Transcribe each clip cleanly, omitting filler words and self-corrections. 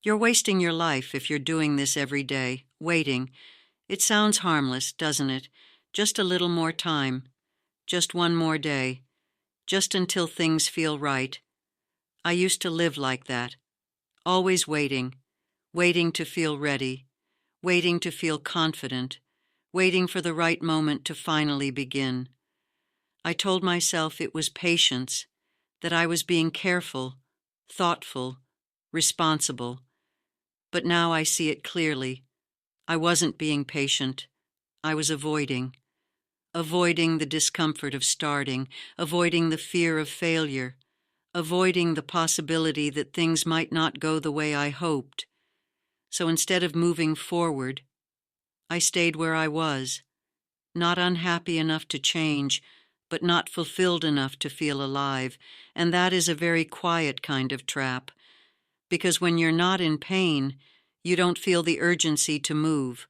You're wasting your life if you're doing this every day, waiting. It sounds harmless, doesn't it? Just a little more time. Just one more day. Just until things feel right. I used to live like that. Always waiting. Waiting to feel ready. Waiting to feel confident. Waiting for the right moment to finally begin. I told myself it was patience, that I was being careful, thoughtful, responsible. But now I see it clearly. I wasn't being patient. I was avoiding. Avoiding the discomfort of starting, avoiding the fear of failure, avoiding the possibility that things might not go the way I hoped. So instead of moving forward, I stayed where I was, not unhappy enough to change, but not fulfilled enough to feel alive, and that is a very quiet kind of trap, because when you're not in pain, you don't feel the urgency to move.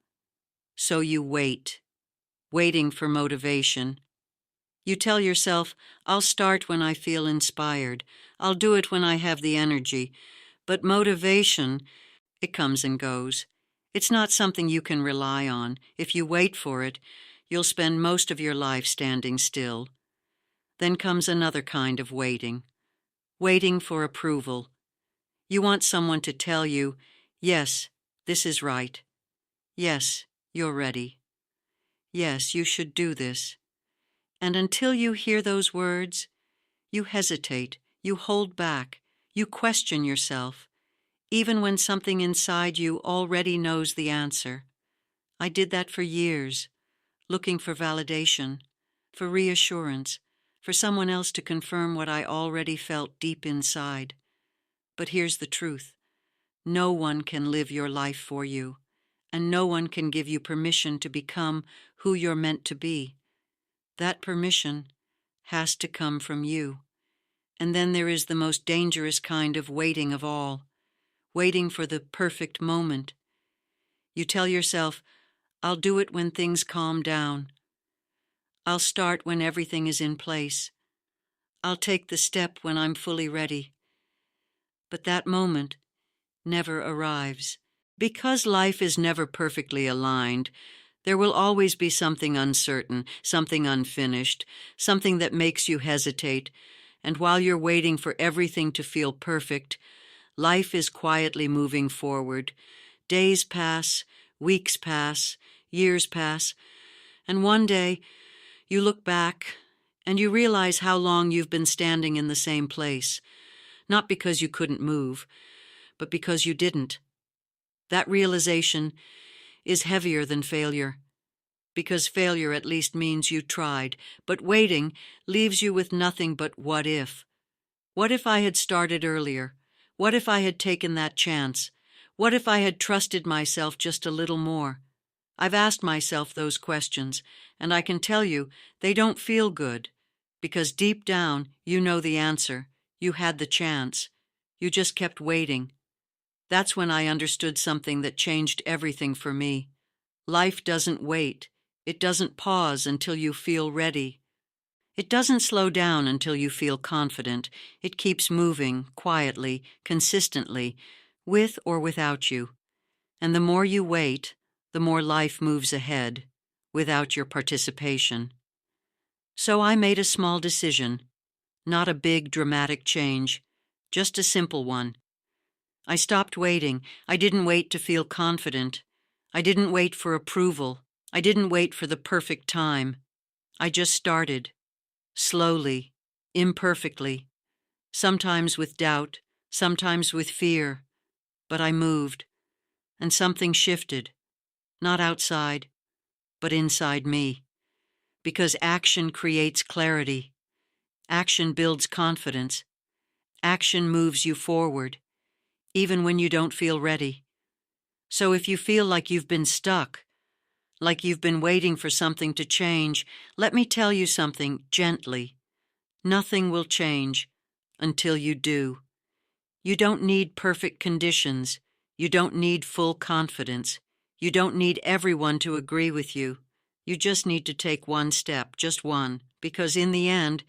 So you wait, waiting for motivation. You tell yourself, I'll start when I feel inspired. I'll do it when I have the energy. But motivation, it comes and goes. It's not something you can rely on. If you wait for it, you'll spend most of your life standing still. Then comes another kind of waiting. Waiting for approval. You want someone to tell you, yes, this is right. Yes, you're ready. Yes, you should do this. And until you hear those words, you hesitate, you hold back, you question yourself, even when something inside you already knows the answer. I did that for years, looking for validation, for reassurance, for someone else to confirm what I already felt deep inside. But here's the truth. No one can live your life for you, and no one can give you permission to become who you're meant to be. That permission has to come from you. And then there is the most dangerous kind of waiting of all, waiting for the perfect moment. You tell yourself, I'll do it when things calm down. I'll start when everything is in place. I'll take the step when I'm fully ready. But that moment never arrives. Because life is never perfectly aligned, there will always be something uncertain, something unfinished, something that makes you hesitate, and while you're waiting for everything to feel perfect, life is quietly moving forward. Days pass, weeks pass, years pass, and one day you look back and you realize how long you've been standing in the same place, not because you couldn't move, but because you didn't. That realization is heavier than failure, because failure at least means you tried, but waiting leaves you with nothing but what if. What if I had started earlier? What if I had taken that chance? What if I had trusted myself just a little more? I've asked myself those questions, and I can tell you they don't feel good, because deep down you know the answer. You had the chance. You just kept waiting. That's when I understood something that changed everything for me. Life doesn't wait. It doesn't pause until you feel ready. It doesn't slow down until you feel confident. It keeps moving, quietly, consistently, with or without you. And the more you wait, the more life moves ahead, without your participation. So I made a small decision, not a big, dramatic change, just a simple one. I stopped waiting. I didn't wait to feel confident. I didn't wait for approval. I didn't wait for the perfect time. I just started. Slowly, imperfectly, sometimes with doubt, sometimes with fear. But I moved, and something shifted, not outside, but inside me. Because action creates clarity. Action builds confidence. Action moves you forward, even when you don't feel ready. So if you feel like you've been stuck, like you've been waiting for something to change, let me tell you something gently. Nothing will change until you do. You don't need perfect conditions. You don't need full confidence. You don't need everyone to agree with you. You just need to take one step, just one, because in the end,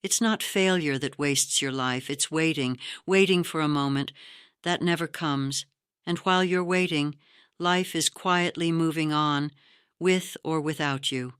it's not failure that wastes your life. It's waiting, waiting for a moment that never comes. And while you're waiting, life is quietly moving on, with or without you.